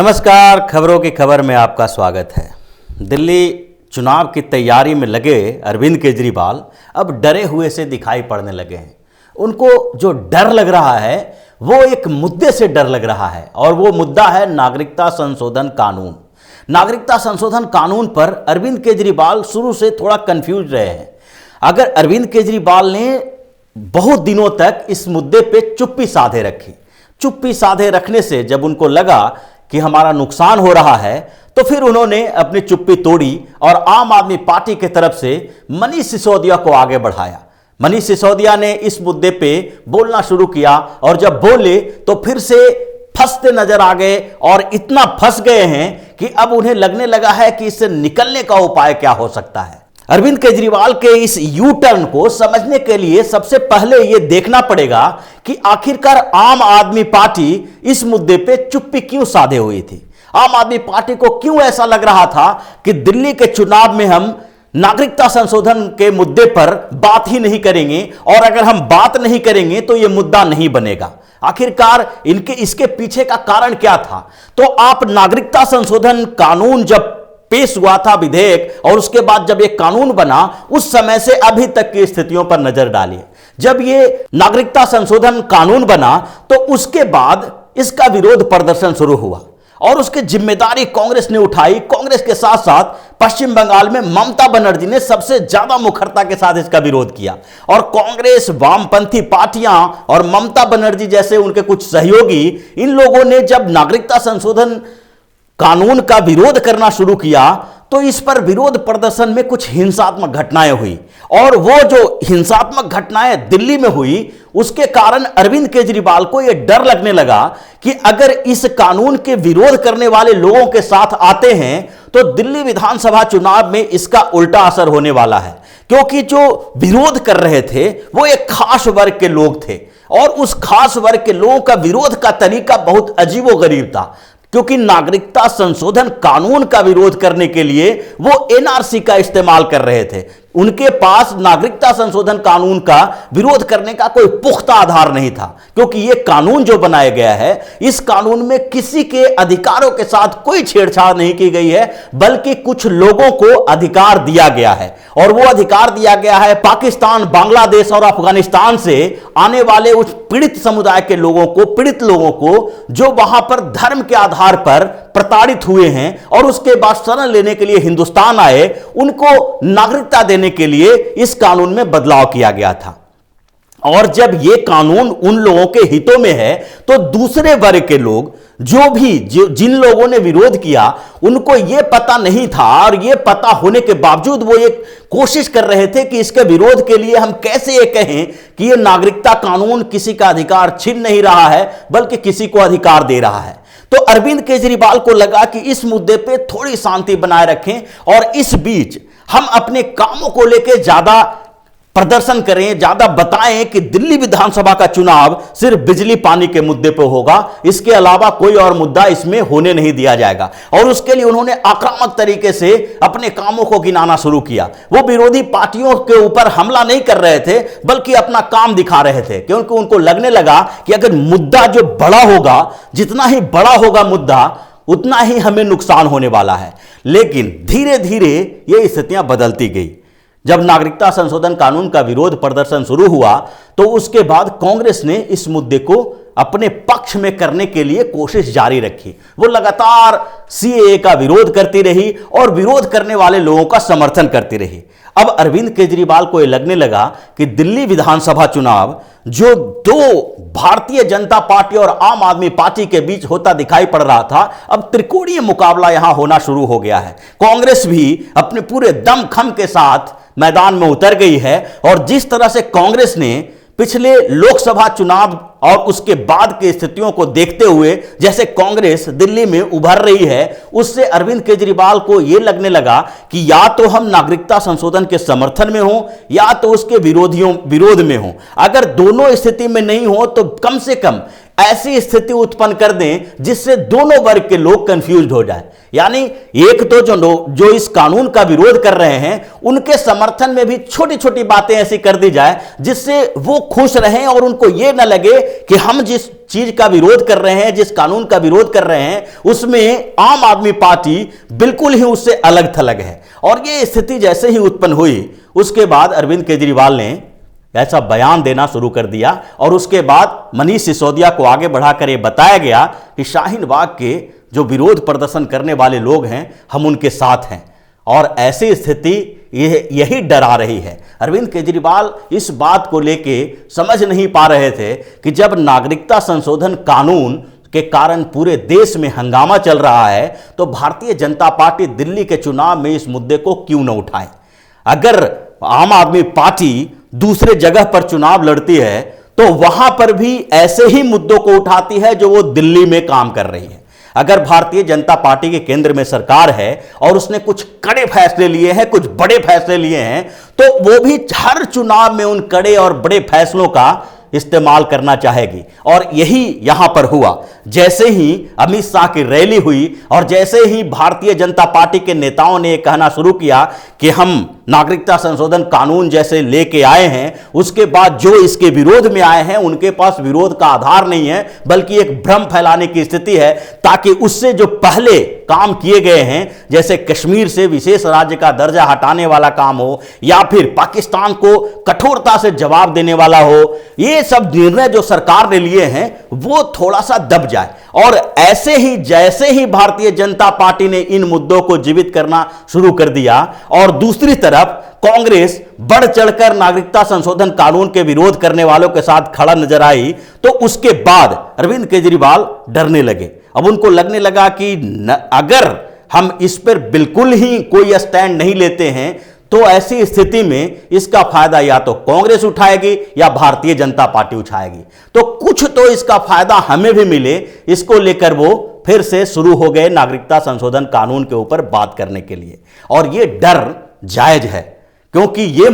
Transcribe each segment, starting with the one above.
नमस्कार, खबरों की खबर में आपका स्वागत है। दिल्ली चुनाव की तैयारी में लगे अरविंद केजरीवाल अब डरे हुए से दिखाई पड़ने लगे हैं। उनको जो डर लग रहा है वो एक मुद्दे से डर लग रहा है और वो मुद्दा है नागरिकता संशोधन कानून। नागरिकता संशोधन कानून पर अरविंद केजरीवाल शुरू से थोड़ा कंफ्यूज रहे हैं। अगर अरविंद केजरीवाल ने बहुत दिनों तक इस मुद्दे पे चुप्पी साधे रखी, चुप्पी साधे रखने से जब उनको लगा कि हमारा नुकसान हो रहा है तो फिर उन्होंने अपनी चुप्पी तोड़ी और आम आदमी पार्टी की तरफ से मनीष सिसोदिया को आगे बढ़ाया। मनीष सिसोदिया ने इस मुद्दे पे बोलना शुरू किया और जब बोले तो फिर से फंसते नजर आ गए और इतना फंस गए हैं कि अब उन्हें लगने लगा है कि इससे निकलने का उपाय क्या हो सकता है। अरविंद केजरीवाल के इस यू टर्न को समझने के लिए सबसे पहले यह देखना पड़ेगा कि आखिरकार आम आदमी पार्टी इस मुद्दे पे चुप्पी क्यों साधे हुई थी। आम आदमी पार्टी को क्यों ऐसा लग रहा था कि दिल्ली के चुनाव में हम नागरिकता संशोधन के मुद्दे पर बात ही नहीं करेंगे और अगर हम बात नहीं करेंगे तो यह मुद्दा नहीं बनेगा। आखिरकार इसके पीछे का कारण क्या था? तो आप नागरिकता संशोधन कानून जब पेश हुआ था विधेयक और उसके बाद जब एक कानून बना उस समय से अभी तक की स्थितियों पर नजर डालिए। जब ये नागरिकता संशोधन कानून बना तो उसके बाद इसका विरोध प्रदर्शन शुरू हुआ और उसकी जिम्मेदारी कांग्रेस ने उठाई। कांग्रेस के साथ साथ पश्चिम बंगाल में ममता बनर्जी ने सबसे ज्यादा मुखरता के साथ इसका विरोध किया और कांग्रेस, वामपंथी पार्टियां और ममता बनर्जी जैसे उनके कुछ सहयोगी, इन लोगों ने जब नागरिकता संशोधन कानून का विरोध करना शुरू किया तो इस पर विरोध प्रदर्शन में कुछ हिंसात्मक घटनाएं हुई और वो जो हिंसात्मक घटनाएं दिल्ली में हुई उसके कारण अरविंद केजरीवाल को यह डर लगने लगा कि अगर इस कानून के विरोध करने वाले लोगों के साथ आते हैं तो दिल्ली विधानसभा चुनाव में इसका उल्टा असर होने वाला है। क्योंकि जो विरोध कर रहे थे वो एक खास वर्ग के लोग थे और उस खास वर्ग के लोगों का विरोध का तरीका बहुत अजीबोगरीब था। क्योंकि नागरिकता संशोधन कानून का विरोध करने के लिए वो एनआरसी का इस्तेमाल कर रहे थे। उनके पास नागरिकता संशोधन कानून का विरोध करने का कोई पुख्ता आधार नहीं था क्योंकि यह कानून जो बनाया गया है इस कानून में किसी के अधिकारों के साथ कोई छेड़छाड़ नहीं की गई है बल्कि कुछ लोगों को अधिकार दिया गया है और वो अधिकार दिया गया है पाकिस्तान, बांग्लादेश और अफगानिस्तान से आने वाले उस पीड़ित समुदाय के लोगों को, पीड़ित लोगों को जो वहां पर धर्म के आधार पर प्रताड़ित हुए हैं और उसके बाद शरण लेने के लिए हिंदुस्तान आए, उनको नागरिकता देने के लिए इस कानून में बदलाव किया गया था। और जब यह कानून उन लोगों के हितों में है तो दूसरे वर्ग के लोग जिन लोगों ने विरोध किया उनको यह पता नहीं था और यह पता होने के बावजूद वो एक कोशिश कर रहे थे कि इसके विरोध के लिए हम कैसे ये कहें कि यह नागरिकता कानून किसी का अधिकार छीन नहीं रहा है बल्कि किसी को अधिकार दे रहा है। तो अरविंद केजरीवाल को लगा कि इस मुद्दे पे थोड़ी शांति बनाए रखें और इस बीच हम अपने कामों को लेकर ज्यादा प्रदर्शन करें, ज्यादा बताएं कि दिल्ली विधानसभा का चुनाव सिर्फ बिजली पानी के मुद्दे पर होगा, इसके अलावा कोई और मुद्दा इसमें होने नहीं दिया जाएगा। और उसके लिए उन्होंने आक्रामक तरीके से अपने कामों को गिनाना शुरू किया। वो विरोधी पार्टियों के ऊपर हमला नहीं कर रहे थे बल्कि अपना काम दिखा रहे थे क्योंकि उनको लगने लगा कि अगर मुद्दा जो बड़ा होगा, जितना ही बड़ा होगा मुद्दा उतना ही हमें नुकसान होने वाला है। लेकिन धीरे धीरे ये स्थितियां बदलती गई। जब नागरिकता संशोधन कानून का विरोध प्रदर्शन शुरू हुआ तो उसके बाद कांग्रेस ने इस मुद्दे को अपने पक्ष में करने के लिए कोशिश जारी रखी। वो लगातार सीएए का विरोध करती रही और विरोध करने वाले लोगों का समर्थन करती रही। अब अरविंद केजरीवाल को यह लगने लगा कि दिल्ली विधानसभा चुनाव जो दो भारतीय जनता पार्टी और आम आदमी पार्टी के बीच होता दिखाई पड़ रहा था, अब त्रिकोणीय मुकाबला यहां होना शुरू हो गया है। कांग्रेस भी अपने पूरे दमखम के साथ मैदान में उतर गई है और जिस तरह से कांग्रेस ने पिछले लोकसभा चुनाव और उसके बाद की स्थितियों को देखते हुए जैसे कांग्रेस दिल्ली में उभर रही है, उससे अरविंद केजरीवाल को यह लगने लगा कि या तो हम नागरिकता संशोधन के समर्थन में हो या तो उसके विरोध में हो। अगर दोनों स्थिति में नहीं हो तो कम से कम ऐसी स्थिति उत्पन्न कर दें जिससे दोनों वर्ग के लोग कंफ्यूज हो जाए। यानी एक तो जो इस कानून का विरोध कर रहे हैं उनके समर्थन में भी छोटी छोटी बातें ऐसी कर दी जाए जिससे वो खुश रहें और उनको ये ना लगे कि हम जिस चीज का विरोध कर रहे हैं, जिस कानून का विरोध कर रहे हैं, उसमें आम आदमी पार्टी बिल्कुल ही उससे अलग थलग है। और ये स्थिति जैसे ही उत्पन्न हुई उसके बाद अरविंद केजरीवाल ने ऐसा बयान देना शुरू कर दिया और उसके बाद मनीष सिसोदिया को आगे बढ़ाकर यह बताया गया कि शाहीन बाग के जो विरोध प्रदर्शन करने वाले लोग हैं हम उनके साथ हैं। और ऐसी स्थिति यही डरा रही है। अरविंद केजरीवाल इस बात को लेके समझ नहीं पा रहे थे कि जब नागरिकता संशोधन कानून के कारण पूरे देश में हंगामा चल रहा है तो भारतीय जनता पार्टी दिल्ली के चुनाव में इस मुद्दे को क्यों न उठाए। अगर आम आदमी पार्टी दूसरे जगह पर चुनाव लड़ती है तो वहां पर भी ऐसे ही मुद्दों को उठाती है जो वो दिल्ली में काम कर रही है। अगर भारतीय जनता पार्टी के केंद्र में सरकार है और उसने कुछ कड़े फैसले लिए हैं, कुछ बड़े फैसले लिए हैं, तो वो भी हर चुनाव में उन कड़े और बड़े फैसलों का इस्तेमाल करना चाहेगी। और यही यहां पर हुआ। जैसे ही अमित शाह की रैली हुई और जैसे ही भारतीय जनता पार्टी के नेताओं ने कहना शुरू किया कि हम नागरिकता संशोधन कानून जैसे लेके आए हैं, उसके बाद जो इसके विरोध में आए हैं उनके पास विरोध का आधार नहीं है बल्कि एक भ्रम फैलाने की स्थिति है ताकि उससे जो पहले काम किए गए हैं जैसे कश्मीर से विशेष राज्य का दर्जा हटाने वाला काम हो या फिर पाकिस्तान को कठोरता से जवाब देने वाला हो, ये सब निर्णय जो सरकार ने लिए हैं वो थोड़ा सा दब जाए। और ऐसे ही जैसे ही भारतीय जनता पार्टी ने इन मुद्दों को जीवित करना शुरू कर दिया और दूसरी तरफ कांग्रेस बढ़ चढ़कर नागरिकता संशोधन कानून के विरोध करने वालों के साथ खड़ा नजर आई तो उसके बाद अरविंद केजरीवाल डरने लगे। अब उनको लगने लगा कि अगर हम इस पर बिल्कुल ही कोई स्टैंड नहीं लेते हैं तो ऐसी स्थिति में इसका फायदा या तो कांग्रेस उठाएगी या भारतीय जनता पार्टी उठाएगी। तो कुछ तो इसका फायदा हमें भी मिले, इसको लेकर वो फिर से शुरू हो गए नागरिकता संशोधन कानून के ऊपर बात करने के लिए। और ये डर जायज है क्योंकि ये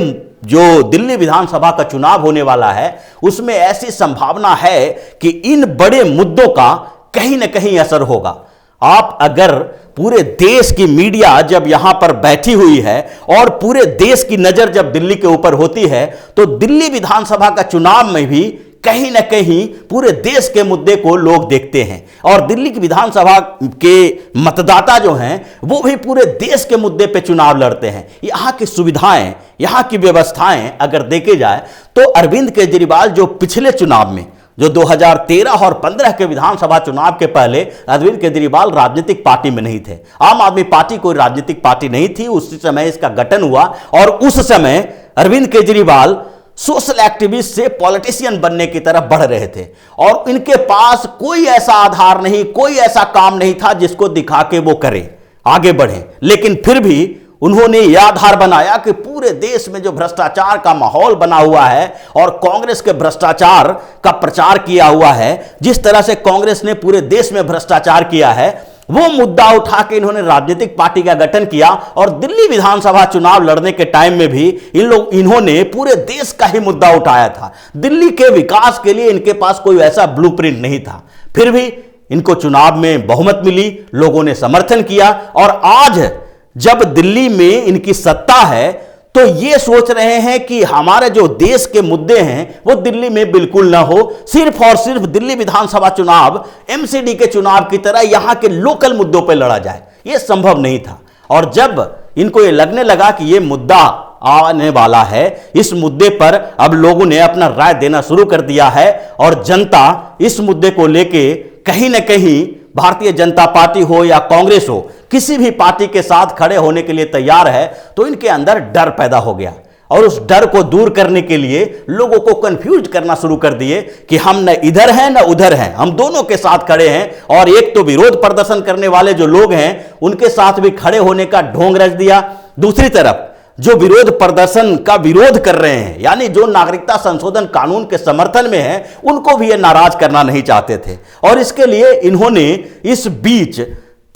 जो दिल्ली विधानसभा का चुनाव होने वाला है उसमें ऐसी संभावना है कि इन बड़े मुद्दों का कहीं ना कहीं असर होगा। आप अगर पूरे देश की मीडिया जब यहां पर बैठी हुई है और पूरे देश की नजर जब दिल्ली के ऊपर होती है तो दिल्ली विधानसभा का चुनाव में भी कहीं ना कहीं पूरे देश के मुद्दे को लोग देखते हैं और दिल्ली की विधानसभा के मतदाता जो हैं वो भी पूरे देश के मुद्दे पे चुनाव लड़ते हैं। यहां की सुविधाएं, यहां की व्यवस्थाएं अगर देखे जाए तो अरविंद केजरीवाल जो पिछले चुनाव में जो 2013 और 15 के विधानसभा चुनाव के पहले अरविंद केजरीवाल राजनीतिक पार्टी में नहीं थे। आम आदमी पार्टी कोई राजनीतिक पार्टी नहीं थी, उसी समय इसका गठन हुआ और उस समय अरविंद केजरीवाल सोशल एक्टिविस्ट से पॉलिटिशियन बनने की तरफ बढ़ रहे थे और इनके पास कोई ऐसा आधार नहीं, कोई ऐसा काम नहीं था जिसको दिखा के वो करें, आगे बढ़े। लेकिन फिर भी उन्होंने यह आधार बनाया कि पूरे देश में जो भ्रष्टाचार का माहौल बना हुआ है और कांग्रेस के भ्रष्टाचार का प्रचार किया हुआ है, जिस तरह से कांग्रेस ने पूरे देश में भ्रष्टाचार किया है, वो मुद्दा उठा के इन्होंने राजनीतिक पार्टी का गठन किया। और दिल्ली विधानसभा चुनाव लड़ने के टाइम में भी इन्होंने पूरे देश का ही मुद्दा उठाया था। दिल्ली के विकास के लिए इनके पास कोई ऐसा ब्लूप्रिंट नहीं था, फिर भी इनको चुनाव में बहुमत मिली, लोगों ने समर्थन किया और आज जब दिल्ली में इनकी सत्ता है तो ये सोच रहे हैं कि हमारे जो देश के मुद्दे हैं वो दिल्ली में बिल्कुल ना हो, सिर्फ और सिर्फ दिल्ली विधानसभा चुनाव एमसीडी के चुनाव की तरह यहां के लोकल मुद्दों पर लड़ा जाए। ये संभव नहीं था। और जब इनको ये लगने लगा कि ये मुद्दा आने वाला है, इस मुद्दे पर अब लोगों ने अपना राय देना शुरू कर दिया है और जनता इस मुद्दे को लेके कहीं ना कहीं भारतीय जनता पार्टी हो या कांग्रेस हो, किसी भी पार्टी के साथ खड़े होने के लिए तैयार है, तो इनके अंदर डर पैदा हो गया और उस डर को दूर करने के लिए लोगों को कंफ्यूज करना शुरू कर दिए कि हम न इधर हैं न उधर हैं, हम दोनों के साथ खड़े हैं। और एक तो विरोध प्रदर्शन करने वाले जो लोग हैं उनके साथ भी खड़े होने का ढोंग रच दिया, दूसरी तरफ जो विरोध प्रदर्शन का विरोध कर रहे हैं यानी जो नागरिकता संशोधन कानून के समर्थन में है उनको भी ये नाराज करना नहीं चाहते थे। और इसके लिए इन्होंने इस बीच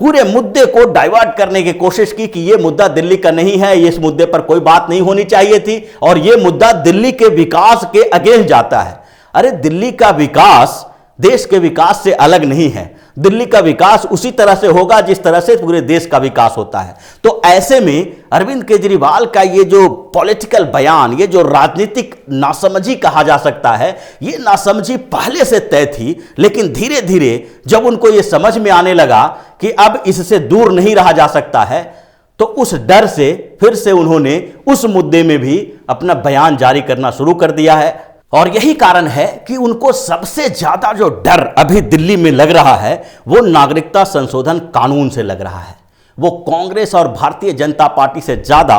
पूरे मुद्दे को डाइवर्ट करने की कोशिश की कि यह मुद्दा दिल्ली का नहीं है, इस मुद्दे पर कोई बात नहीं होनी चाहिए थी और यह मुद्दा दिल्ली के विकास के अगेंस्ट जाता है। अरे दिल्ली का विकास देश के विकास से अलग नहीं है। दिल्ली का विकास उसी तरह से होगा जिस तरह से पूरे देश का विकास होता है। तो ऐसे में अरविंद केजरीवाल का ये जो पॉलिटिकल बयान, ये जो राजनीतिक नासमझी कहा जा सकता है, ये नासमझी पहले से तय थी, लेकिन धीरे धीरे जब उनको ये समझ में आने लगा कि अब इससे दूर नहीं रहा जा सकता है, तो उस डर से फिर से उन्होंने उस मुद्दे में भी अपना बयान जारी करना शुरू कर दिया है। और यही कारण है कि उनको सबसे ज्यादा जो डर अभी दिल्ली में लग रहा है वो नागरिकता संशोधन कानून से लग रहा है। वो कांग्रेस और भारतीय जनता पार्टी से ज्यादा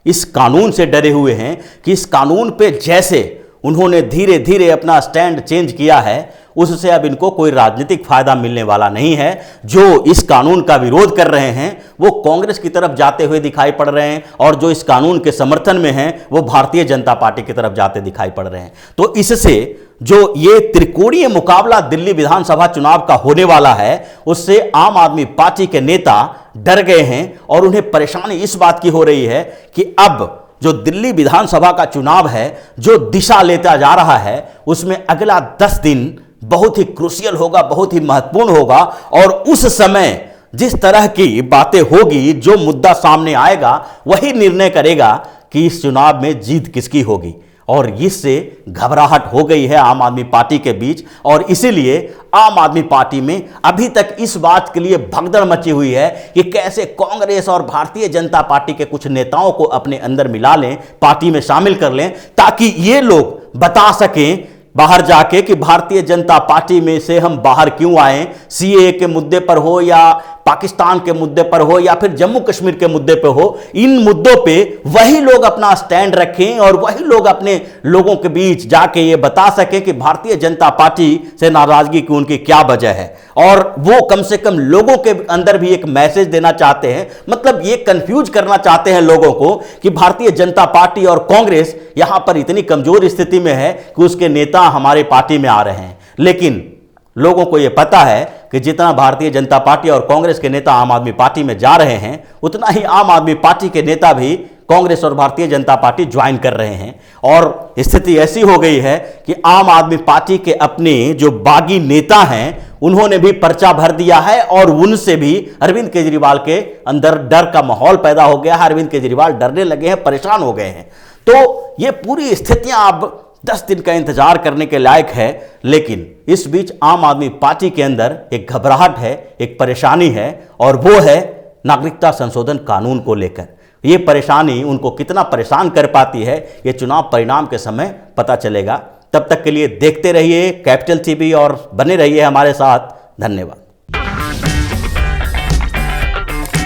इस कानून से डरे हुए हैं कि इस कानून पे जैसे उन्होंने धीरे धीरे अपना स्टैंड चेंज किया है, उससे अब इनको कोई राजनीतिक फायदा मिलने वाला नहीं है। जो इस कानून का विरोध कर रहे हैं वो कांग्रेस की तरफ जाते हुए दिखाई पड़ रहे हैं, और जो इस कानून के समर्थन में हैं वो भारतीय जनता पार्टी की तरफ जाते दिखाई पड़ रहे हैं। तो इससे जो ये त्रिकोणीय मुकाबला दिल्ली विधानसभा चुनाव का होने वाला है, उससे आम आदमी पार्टी के नेता डर गए हैं और उन्हें परेशानी इस बात की हो रही है कि अब जो दिल्ली विधानसभा का चुनाव है, जो दिशा लेता जा रहा है, उसमें अगला 10 दिन बहुत ही क्रूशियल होगा, बहुत ही महत्वपूर्ण होगा। और उस समय जिस तरह की बातें होगी, जो मुद्दा सामने आएगा, वही निर्णय करेगा कि इस चुनाव में जीत किसकी होगी। और इससे घबराहट हो गई है आम आदमी पार्टी के बीच, और इसीलिए आम आदमी पार्टी में अभी तक इस बात के लिए भगदड़ मची हुई है कि कैसे कांग्रेस और भारतीय जनता पार्टी के कुछ नेताओं को अपने अंदर मिला लें, पार्टी में शामिल कर लें, ताकि ये लोग बता सकें बाहर जाके कि भारतीय जनता पार्टी में से हम बाहर क्यों आए। सीएए के मुद्दे पर हो या पाकिस्तान के मुद्दे पर हो या फिर जम्मू कश्मीर के मुद्दे पे हो, इन मुद्दों पे वही लोग अपना स्टैंड रखें और वही लोग अपने लोगों के बीच जाके ये बता सकें कि भारतीय जनता पार्टी से नाराजगी की उनकी क्या वजह है। और वो कम से कम लोगों के अंदर भी एक मैसेज देना चाहते हैं, मतलब ये कंफ्यूज करना चाहते हैं लोगों को कि भारतीय जनता पार्टी और कांग्रेस यहां पर इतनी कमजोर स्थिति में है कि उसके नेता हमारे पार्टी में आ रहे हैं। लेकिन लोगों को यह पता है कि जितना भारतीय जनता पार्टी और कांग्रेस के नेता आम आदमी पार्टी में जा रहे हैं, उतना ही आम आदमी पार्टी के नेता भी कांग्रेस और भारतीय जनता पार्टी ज्वाइन कर रहे हैं। और स्थिति ऐसी हो गई है कि आम आदमी पार्टी के अपने जो बागी नेता हैं, उन्होंने भी पर्चा भर दिया है और उनसे भी अरविंद केजरीवाल के अंदर डर का माहौल पैदा हो गया है। अरविंद केजरीवाल डरने लगे हैं, परेशान हो गए हैं। तो ये पूरी स्थितियां अब 10 दिन का इंतजार करने के लायक है। लेकिन इस बीच आम आदमी पार्टी के अंदर एक घबराहट है, एक परेशानी है, और वो है नागरिकता संशोधन कानून को लेकर। ये परेशानी उनको कितना परेशान कर पाती है, ये चुनाव परिणाम के समय पता चलेगा। तब तक के लिए देखते रहिए कैपिटल टीवी और बने रहिए हमारे साथ। धन्यवाद।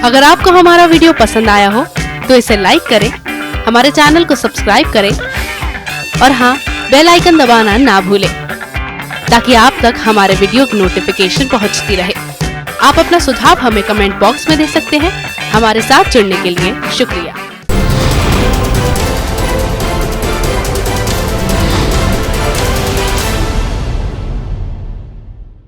अगर आपको हमारा वीडियो पसंद आया हो तो इसे लाइक करें, हमारे चैनल को सब्सक्राइब करें और हाँ, बेल आइकन दबाना ना भूलें ताकि आप तक हमारे वीडियो की नोटिफिकेशन पहुंचती रहे। आप अपना सुझाव हमें कमेंट बॉक्स में दे सकते हैं। हमारे साथ जुड़ने के लिए शुक्रिया।